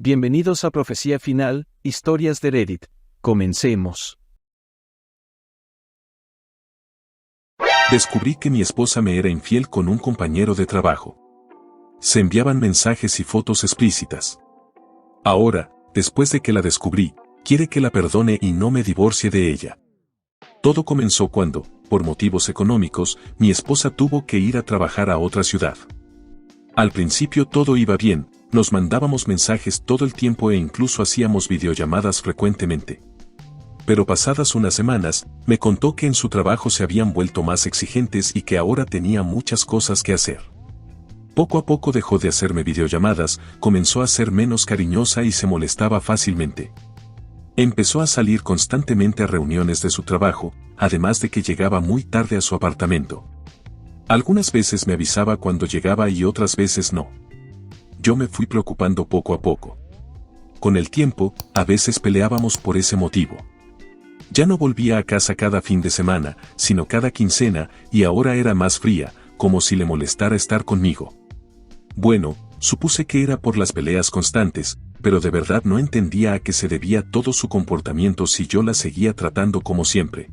Bienvenidos a Profecía Final, Historias de Reddit. Comencemos. Descubrí que mi esposa me era infiel con un compañero de trabajo. Se enviaban mensajes y fotos explícitas. Ahora, después de que la descubrí, quiere que la perdone y no me divorcie de ella. Todo comenzó cuando, por motivos económicos, mi esposa tuvo que ir a trabajar a otra ciudad. Al principio todo iba bien, nos mandábamos mensajes todo el tiempo e incluso hacíamos videollamadas frecuentemente. Pero pasadas unas semanas, me contó que en su trabajo se habían vuelto más exigentes y que ahora tenía muchas cosas que hacer. Poco a poco dejó de hacerme videollamadas, comenzó a ser menos cariñosa y se molestaba fácilmente. Empezó a salir constantemente a reuniones de su trabajo, además de que llegaba muy tarde a su apartamento. Algunas veces me avisaba cuando llegaba y otras veces no. Yo me fui preocupando poco a poco. Con el tiempo, a veces peleábamos por ese motivo. Ya no volvía a casa cada fin de semana, sino cada quincena, y ahora era más fría, como si le molestara estar conmigo. Bueno, supuse que era por las peleas constantes, pero de verdad no entendía a qué se debía todo su comportamiento si yo la seguía tratando como siempre.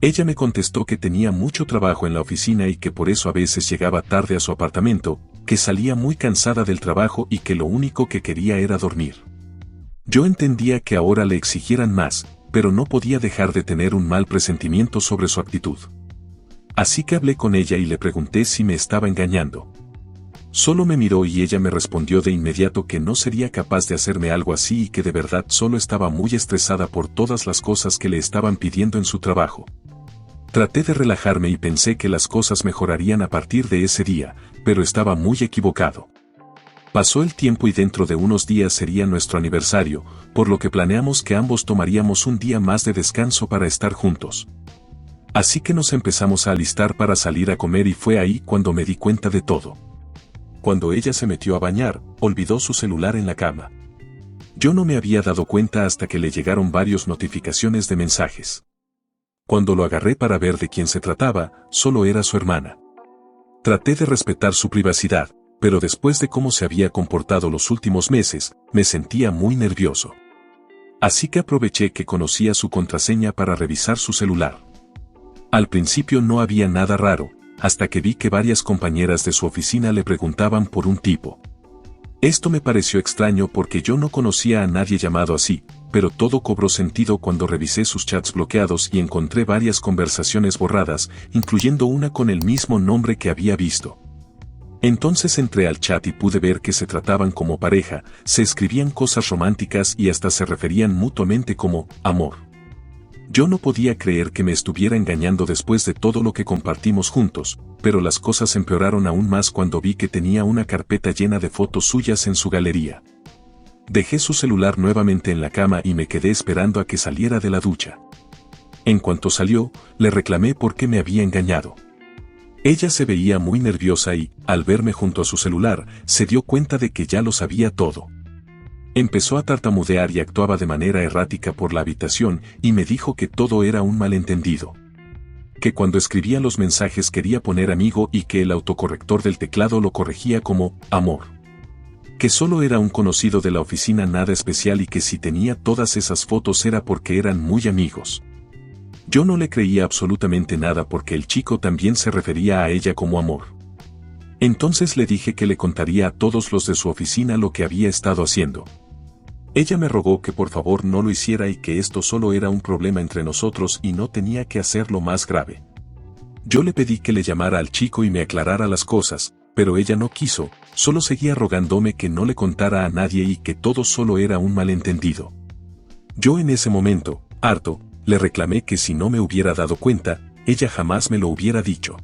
Ella me contestó que tenía mucho trabajo en la oficina y que por eso a veces llegaba tarde a su apartamento, que salía muy cansada del trabajo y que lo único que quería era dormir. Yo entendía que ahora le exigieran más, pero no podía dejar de tener un mal presentimiento sobre su actitud. Así que hablé con ella y le pregunté si me estaba engañando. Solo me miró y ella me respondió de inmediato que no sería capaz de hacerme algo así y que de verdad solo estaba muy estresada por todas las cosas que le estaban pidiendo en su trabajo. Traté de relajarme y pensé que las cosas mejorarían a partir de ese día, pero estaba muy equivocado. Pasó el tiempo y dentro de unos días sería nuestro aniversario, por lo que planeamos que ambos tomaríamos un día más de descanso para estar juntos. Así que nos empezamos a alistar para salir a comer y fue ahí cuando me di cuenta de todo. Cuando ella se metió a bañar, olvidó su celular en la cama. Yo no me había dado cuenta hasta que le llegaron varias notificaciones de mensajes. Cuando lo agarré para ver de quién se trataba, solo era su hermana. Traté de respetar su privacidad, pero después de cómo se había comportado los últimos meses, me sentía muy nervioso. Así que aproveché que conocía su contraseña para revisar su celular. Al principio no había nada raro, hasta que vi que varias compañeras de su oficina le preguntaban por un tipo. Esto me pareció extraño porque yo no conocía a nadie llamado así, pero todo cobró sentido cuando revisé sus chats bloqueados y encontré varias conversaciones borradas, incluyendo una con el mismo nombre que había visto. Entonces entré al chat y pude ver que se trataban como pareja, se escribían cosas románticas y hasta se referían mutuamente como amor. Yo no podía creer que me estuviera engañando después de todo lo que compartimos juntos, pero las cosas empeoraron aún más cuando vi que tenía una carpeta llena de fotos suyas en su galería. Dejé su celular nuevamente en la cama y me quedé esperando a que saliera de la ducha. En cuanto salió, le reclamé por qué me había engañado. Ella se veía muy nerviosa y, al verme junto a su celular, se dio cuenta de que ya lo sabía todo. Empezó a tartamudear y actuaba de manera errática por la habitación y me dijo que todo era un malentendido. Que cuando escribía los mensajes quería poner amigo y que el autocorrector del teclado lo corregía como amor. Que solo era un conocido de la oficina, nada especial, y que si tenía todas esas fotos era porque eran muy amigos. Yo no le creía absolutamente nada porque el chico también se refería a ella como amor. Entonces le dije que le contaría a todos los de su oficina lo que había estado haciendo. Ella me rogó que por favor no lo hiciera y que esto solo era un problema entre nosotros y no tenía que hacerlo más grave. Yo le pedí que le llamara al chico y me aclarara las cosas, pero ella no quiso, solo seguía rogándome que no le contara a nadie y que todo solo era un malentendido. Yo en ese momento, harto, le reclamé que si no me hubiera dado cuenta, ella jamás me lo hubiera dicho.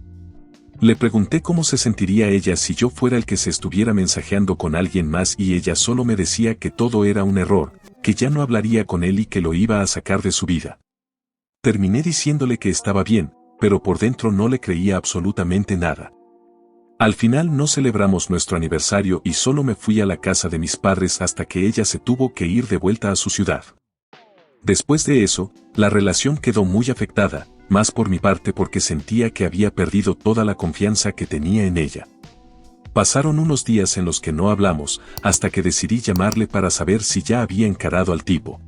Le pregunté cómo se sentiría ella si yo fuera el que se estuviera mensajeando con alguien más y ella solo me decía que todo era un error, que ya no hablaría con él y que lo iba a sacar de su vida. Terminé diciéndole que estaba bien, pero por dentro no le creía absolutamente nada. Al final no celebramos nuestro aniversario y solo me fui a la casa de mis padres hasta que ella se tuvo que ir de vuelta a su ciudad. Después de eso, la relación quedó muy afectada, más por mi parte porque sentía que había perdido toda la confianza que tenía en ella. Pasaron unos días en los que no hablamos, hasta que decidí llamarle para saber si ya había encarado al tipo.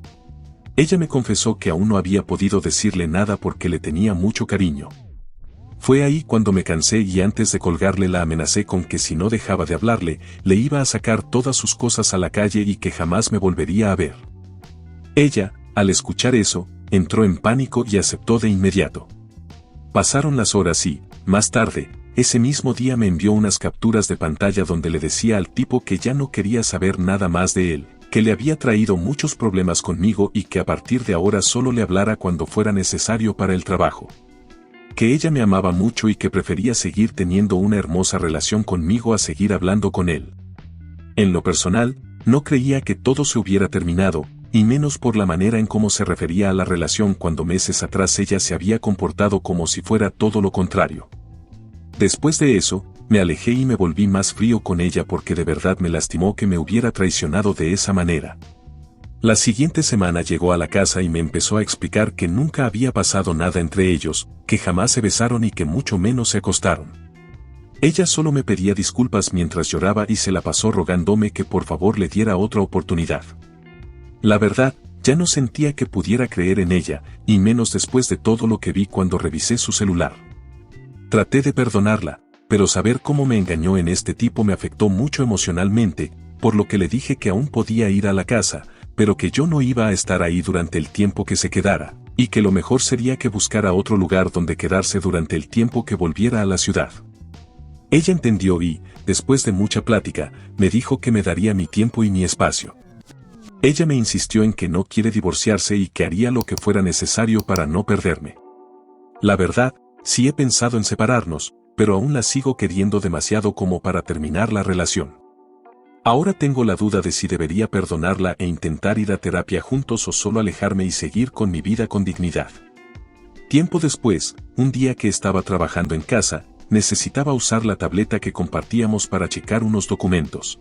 Ella me confesó que aún no había podido decirle nada porque le tenía mucho cariño. Fue ahí cuando me cansé y antes de colgarle la amenacé con que si no dejaba de hablarle, le iba a sacar todas sus cosas a la calle y que jamás me volvería a ver. Ella, al escuchar eso, entró en pánico y aceptó de inmediato. Pasaron las horas y, más tarde, ese mismo día me envió unas capturas de pantalla donde le decía al tipo que ya no quería saber nada más de él, que le había traído muchos problemas conmigo y que a partir de ahora solo le hablara cuando fuera necesario para el trabajo. Que ella me amaba mucho y que prefería seguir teniendo una hermosa relación conmigo a seguir hablando con él. En lo personal, no creía que todo se hubiera terminado, y menos por la manera en cómo se refería a la relación cuando meses atrás ella se había comportado como si fuera todo lo contrario. Después de eso, me alejé y me volví más frío con ella porque de verdad me lastimó que me hubiera traicionado de esa manera. La siguiente semana llegó a la casa y me empezó a explicar que nunca había pasado nada entre ellos, que jamás se besaron y que mucho menos se acostaron. Ella solo me pedía disculpas mientras lloraba y se la pasó rogándome que por favor le diera otra oportunidad. La verdad, ya no sentía que pudiera creer en ella, y menos después de todo lo que vi cuando revisé su celular. Traté de perdonarla, pero saber cómo me engañó en este tipo me afectó mucho emocionalmente, por lo que le dije que aún podía ir a la casa, pero que yo no iba a estar ahí durante el tiempo que se quedara, y que lo mejor sería que buscara otro lugar donde quedarse durante el tiempo que volviera a la ciudad. Ella entendió y, después de mucha plática, me dijo que me daría mi tiempo y mi espacio. Ella me insistió en que no quiere divorciarse y que haría lo que fuera necesario para no perderme. La verdad, sí he pensado en separarnos, pero aún la sigo queriendo demasiado como para terminar la relación. Ahora tengo la duda de si debería perdonarla e intentar ir a terapia juntos o solo alejarme y seguir con mi vida con dignidad. Tiempo después, un día que estaba trabajando en casa, necesitaba usar la tableta que compartíamos para checar unos documentos.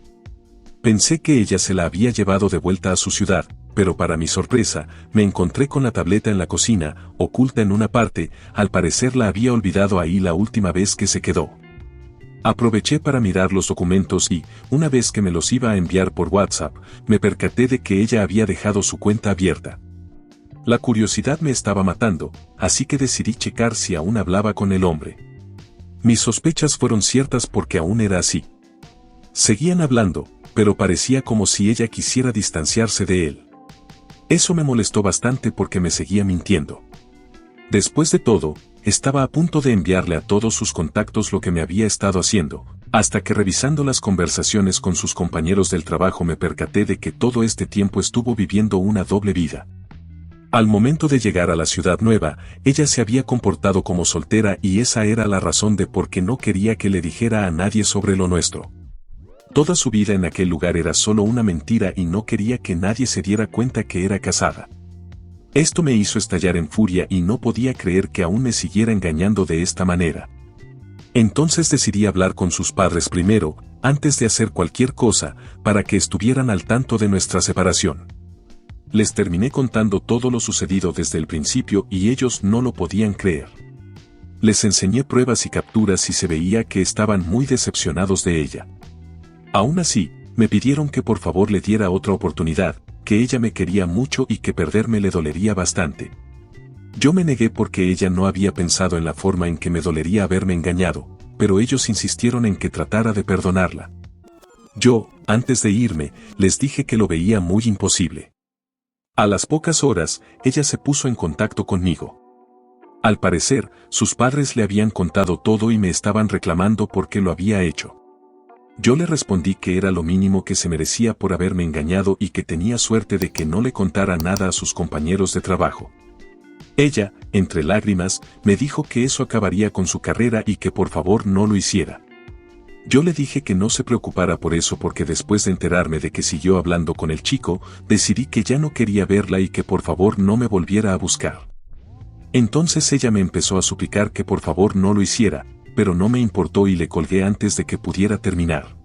Pensé que ella se la había llevado de vuelta a su ciudad, pero para mi sorpresa, me encontré con la tableta en la cocina, oculta en una parte, al parecer la había olvidado ahí la última vez que se quedó. Aproveché para mirar los documentos y, una vez que me los iba a enviar por WhatsApp, me percaté de que ella había dejado su cuenta abierta. La curiosidad me estaba matando, así que decidí checar si aún hablaba con el hombre. Mis sospechas fueron ciertas porque aún era así. Seguían hablando, pero parecía como si ella quisiera distanciarse de él. Eso me molestó bastante porque me seguía mintiendo. Después de todo, estaba a punto de enviarle a todos sus contactos lo que me había estado haciendo, hasta que revisando las conversaciones con sus compañeros del trabajo me percaté de que todo este tiempo estuvo viviendo una doble vida. Al momento de llegar a la ciudad nueva, ella se había comportado como soltera y esa era la razón de por qué no quería que le dijera a nadie sobre lo nuestro. Toda su vida en aquel lugar era solo una mentira y no quería que nadie se diera cuenta que era casada. Esto me hizo estallar en furia y no podía creer que aún me siguiera engañando de esta manera. Entonces decidí hablar con sus padres primero, antes de hacer cualquier cosa, para que estuvieran al tanto de nuestra separación. Les terminé contando todo lo sucedido desde el principio y ellos no lo podían creer. Les enseñé pruebas y capturas y se veía que estaban muy decepcionados de ella. Aún así, me pidieron que por favor le diera otra oportunidad, que ella me quería mucho y que perderme le dolería bastante. Yo me negué porque ella no había pensado en la forma en que me dolería haberme engañado, pero ellos insistieron en que tratara de perdonarla. Yo, antes de irme, les dije que lo veía muy imposible. A las pocas horas, ella se puso en contacto conmigo. Al parecer, sus padres le habían contado todo y me estaban reclamando por qué lo había hecho. Yo le respondí que era lo mínimo que se merecía por haberme engañado y que tenía suerte de que no le contara nada a sus compañeros de trabajo. Ella, entre lágrimas, me dijo que eso acabaría con su carrera y que por favor no lo hiciera. Yo le dije que no se preocupara por eso porque después de enterarme de que siguió hablando con el chico, decidí que ya no quería verla y que por favor no me volviera a buscar. Entonces ella me empezó a suplicar que por favor no lo hiciera, pero no me importó y le colgué antes de que pudiera terminar.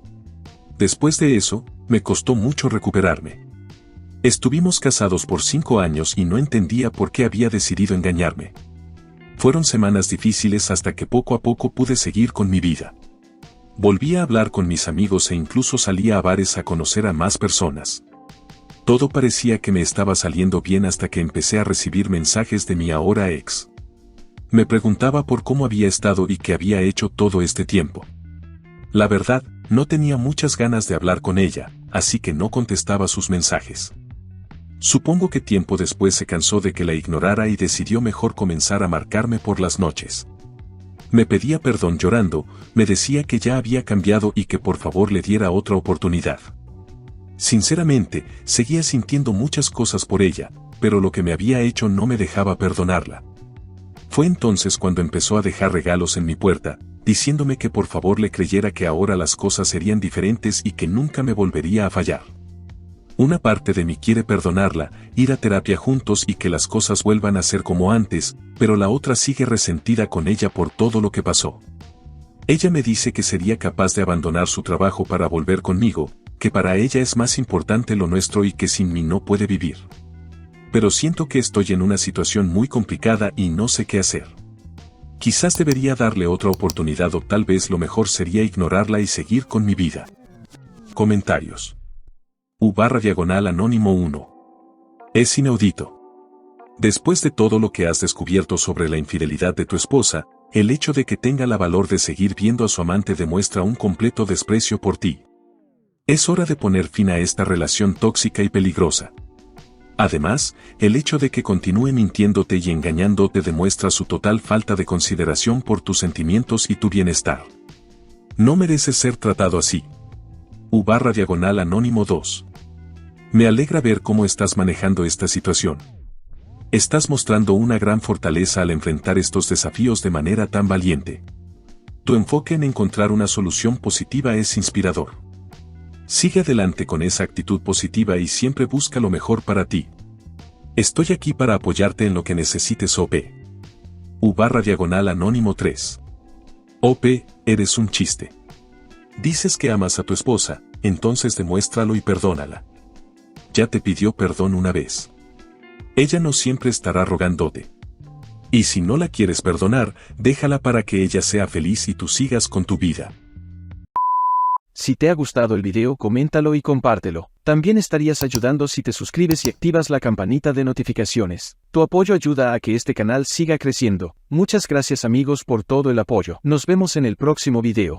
Después de eso, me costó mucho recuperarme. Estuvimos casados por 5 años y no entendía por qué había decidido engañarme. Fueron semanas difíciles hasta que poco a poco pude seguir con mi vida. Volvía a hablar con mis amigos e incluso salía a bares a conocer a más personas. Todo parecía que me estaba saliendo bien hasta que empecé a recibir mensajes de mi ahora ex. Me preguntaba por cómo había estado y qué había hecho todo este tiempo. La verdad, no tenía muchas ganas de hablar con ella, así que no contestaba sus mensajes. Supongo que tiempo después se cansó de que la ignorara y decidió mejor comenzar a marcarme por las noches. Me pedía perdón llorando, me decía que ya había cambiado y que por favor le diera otra oportunidad. Sinceramente, seguía sintiendo muchas cosas por ella, pero lo que me había hecho no me dejaba perdonarla. Fue entonces cuando empezó a dejar regalos en mi puerta, diciéndome que por favor le creyera que ahora las cosas serían diferentes y que nunca me volvería a fallar. Una parte de mí quiere perdonarla, ir a terapia juntos y que las cosas vuelvan a ser como antes, pero la otra sigue resentida con ella por todo lo que pasó. Ella me dice que sería capaz de abandonar su trabajo para volver conmigo, que para ella es más importante lo nuestro y que sin mí no puede vivir. Pero siento que estoy en una situación muy complicada y no sé qué hacer. Quizás debería darle otra oportunidad o tal vez lo mejor sería ignorarla y seguir con mi vida. Comentarios. U/Anónimo 1. Es inaudito. Después de todo lo que has descubierto sobre la infidelidad de tu esposa, el hecho de que tenga la valor de seguir viendo a su amante demuestra un completo desprecio por ti. Es hora de poner fin a esta relación tóxica y peligrosa. Además, el hecho de que continúe mintiéndote y engañándote demuestra su total falta de consideración por tus sentimientos y tu bienestar. No mereces ser tratado así. U/Anónimo 2. Me alegra ver cómo estás manejando esta situación. Estás mostrando una gran fortaleza al enfrentar estos desafíos de manera tan valiente. Tu enfoque en encontrar una solución positiva es inspirador. Sigue adelante con esa actitud positiva y siempre busca lo mejor para ti. Estoy aquí para apoyarte en lo que necesites, OP. U/Anónimo 3. OP, eres un chiste. Dices que amas a tu esposa, entonces demuéstralo y perdónala. Ya te pidió perdón una vez. Ella no siempre estará rogándote. Y si no la quieres perdonar, déjala para que ella sea feliz y tú sigas con tu vida. Si te ha gustado el video, coméntalo y compártelo. También estarías ayudando si te suscribes y activas la campanita de notificaciones. Tu apoyo ayuda a que este canal siga creciendo. Muchas gracias amigos por todo el apoyo. Nos vemos en el próximo video.